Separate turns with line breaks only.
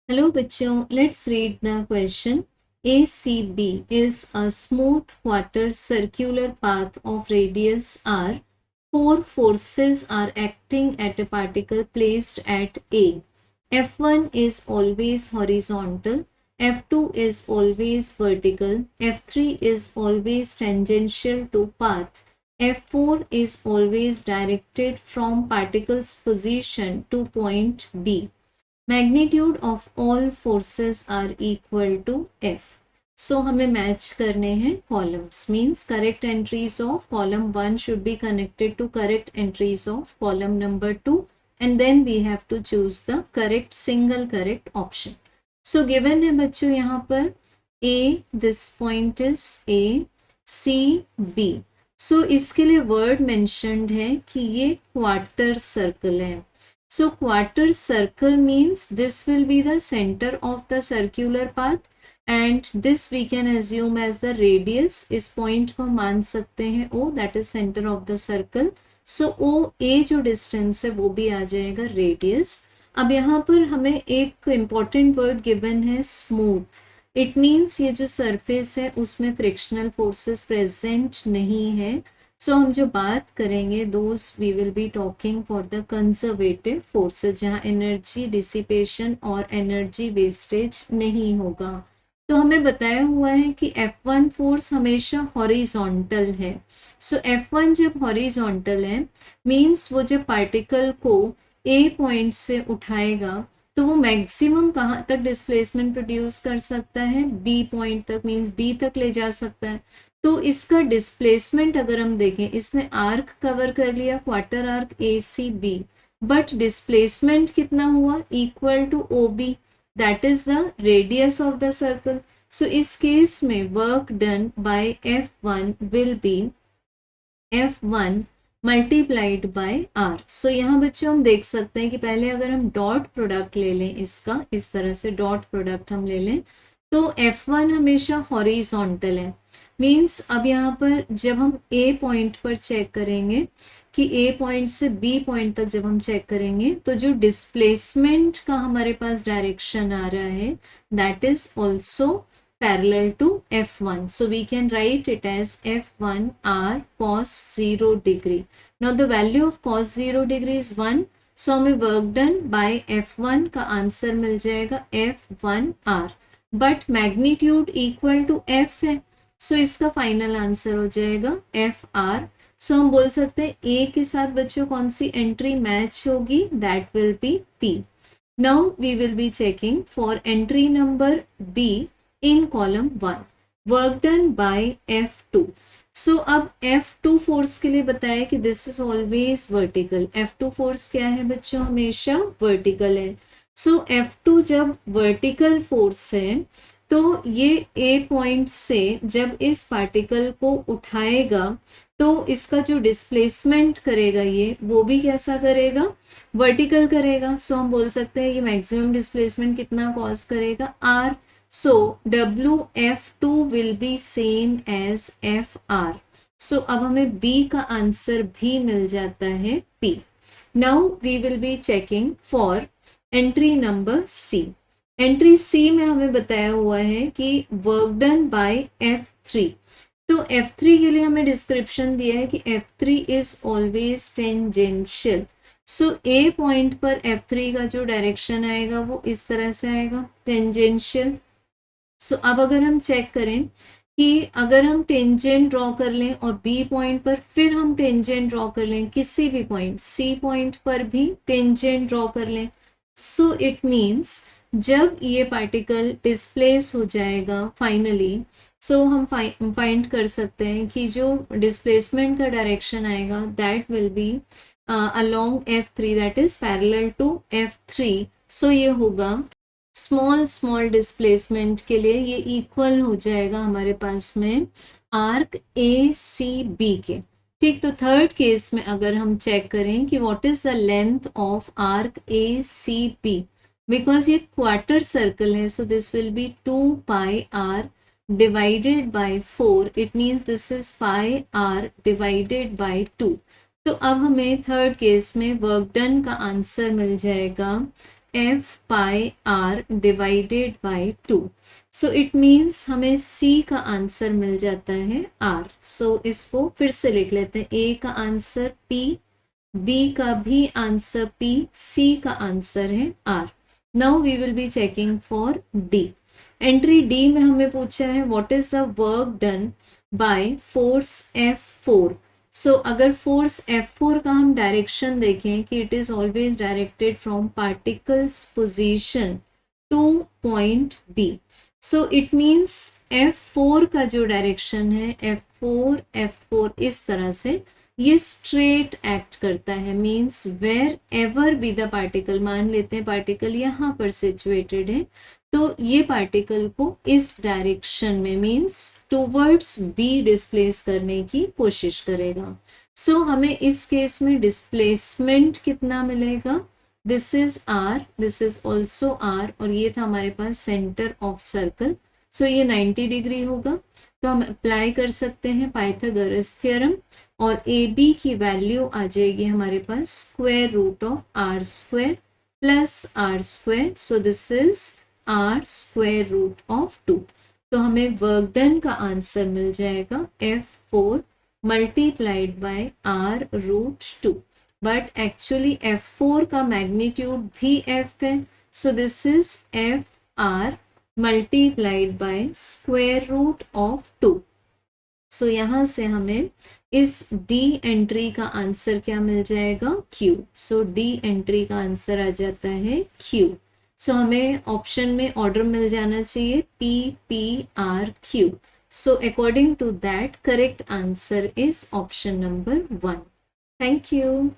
Hello बच्चों, let's read the question. ACB is a smooth quarter circular path of radius r. Four forces are acting at a particle placed at A. F1 is always horizontal, F2 is always vertical, F3 is always tangential to path, F4 is always directed from particle's position to point B. Magnitude of all forces are equal to F. So हमें match करने हैं columns, means correct entries of column 1 should be connected to correct entries of column number 2 and then we have to choose the correct single correct option. So given है बच्चों यहाँ पर A, this point is A, C, B. So इसके लिए word mentioned है कि ये quarter circle है. So quarter circle means this will be the center of the circular path and this we can assume as the radius. इस point को मान सकते हैं O, that is center of the circle. So OA जो distance है वो भी आ जाएगा radius. अब यहाँ पर हमें एक important word given है smooth. It means ये जो surface है उसमें frictional forces present नहीं है. सो हम जो बात करेंगे those we will be talking for the conservative forces, जहाँ एनर्जी डिसिपेशन और एनर्जी वेस्टेज नहीं होगा. तो हमें बताया हुआ है कि F1 फोर्स हमेशा हॉरिजॉन्टल है. सो F1 जब हॉरिजॉन्टल है मीन्स वो जब पार्टिकल को A पॉइंट से उठाएगा तो वो मैक्सिमम कहाँ तक डिस्प्लेसमेंट प्रोड्यूस कर सकता है, B पॉइंट तक, मीन्स B तक ले जा सकता है. तो इसका डिस्प्लेसमेंट अगर हम देखें, इसने आर्क कवर कर लिया, quarter arc A C B, but displacement कितना हुआ, equal to O B, that is the radius of the circle. So इस केस में work done by F1 will be F1 multiplied by R. So यहाँ बच्चों हम देख सकते हैं कि पहले अगर हम डॉट प्रोडक्ट ले लें, इसका इस तरह से डॉट प्रोडक्ट हम ले लें तो F1 हमेशा हॉरिजॉन्टल है. मीन्स अब यहाँ पर जब हम ए पॉइंट पर चेक करेंगे कि ए पॉइंट से बी पॉइंट तक जब हम चेक करेंगे तो जो डिस्प्लेसमेंट का हमारे पास डायरेक्शन आ रहा है that is also parallel to F1. So we can write it as F1 R cos 0 degree. Now the value of cos 0 degree is 1. So हमें वर्क डन बाय F1 का आंसर मिल जाएगा F1 R, but magnitude equal to F है. सो इसका final answer हो जाएगा F R. सो हम बोल सकते हैं ए के साथ बच्चों कौन सी एंट्री मैच होगी, that will be P. Now we will be checking for entry number B in column 1, work done by F2. So अब F2 फोर्स के लिए बताया कि this is always vertical. F2 force क्या है बच्चों, हमेशा वर्टिकल है. सो F2 जब वर्टिकल फोर्स है तो ये ए पॉइंट से जब इस पार्टिकल को उठाएगा तो इसका जो डिस्प्लेसमेंट करेगा ये वो भी कैसा करेगा, वर्टिकल करेगा. सो हम बोल सकते हैं ये मैक्सिमम डिस्प्लेसमेंट कितना कॉज करेगा, R. So WF2 will be same as FR. So अब हमें बी का आंसर भी मिल जाता है P. Now we will be checking for entry number C. Entry C में हमें बताया हुआ है कि वर्क डन बाय F3. तो F3 के लिए हमें डिस्क्रिप्शन दिया है कि F3 is always tangential. So A point पर F3 का जो डायरेक्शन आएगा वो इस तरह से आएगा, टेंजेंशियल. सो अब अगर हम चेक करें कि अगर हम टेंजेंट ड्रॉ कर लें और बी पॉइंट पर फिर हम टेंजेंट ड्रॉ कर लें किसी भी पॉइंट, सी पॉइंट पर भी टेंजेंट ड्रॉ कर लें, सो इट मीन्स जब ये पार्टिकल डिस्प्लेस हो जाएगा फाइनली, सो हम फाइंड कर सकते हैं कि जो डिस्प्लेसमेंट का डायरेक्शन आएगा that will be along F3, that is parallel to F3. So ये होगा स्मॉल स्मॉल डिस्प्लेसमेंट के लिए ये इक्वल हो जाएगा हमारे पास में आर्क ACB के. ठीक, तो थर्ड केस में अगर हम चेक करें कि what is the length of arc ACB, because ये क्वार्टर सर्कल है, so this will be 2 pi R divided by 4. It means this is pi R divided by 2. तो अब हमें थर्ड केस में वर्क डन का answer मिल जाएगा f pi r divided by 2. So it means हमें C का आंसर मिल जाता है R. So इसको फिर से लिख लेते हैं. A का आंसर P, B का भी आंसर P, C का आंसर है R. Now we will be checking for D. Entry D में हमें पूछा है what is the work done by force F4. सो अगर फोर्स F4 का हम डायरेक्शन देखें कि it is always directed from particles position two point B. So it means F4 का जो डायरेक्शन है F4 इस तरह से ये स्ट्रेट एक्ट करता है. Means wherever be the particle, मान लेते हैं पार्टिकल यहाँ पर सिचुएटेड है, तो ये पार्टिकल को इस डायरेक्शन में मीन्स टूवर्ड्स B डिस्प्लेस करने की कोशिश करेगा. सो हमें इस केस में डिस्प्लेसमेंट कितना मिलेगा? This is R, this is also R, और ये था हमारे पास सेंटर ऑफ सर्कल. सो ये 90 डिग्री होगा. तो हम अप्लाई कर सकते हैं पाइथागोरस थ्योरम, और AB की वैल्यू आ जाएगी हमारे पास square root of R square plus R square. So this is R square root of 2. तो हमें वर्क डन का आंसर मिल जाएगा F4 multiplied by R root 2. But actually F4 का मैग्नीट्यूड भी F है. So this is FR multiplied by square root of 2. So यहाँ से हमें इस D एंट्री का आंसर क्या मिल जाएगा? Q. सो D एंट्री का आंसर आ जाता है Q. सो हमें ऑप्शन में ऑर्डर मिल जाना चाहिए P P R Q. So according to that correct answer is option number 1. Thank you.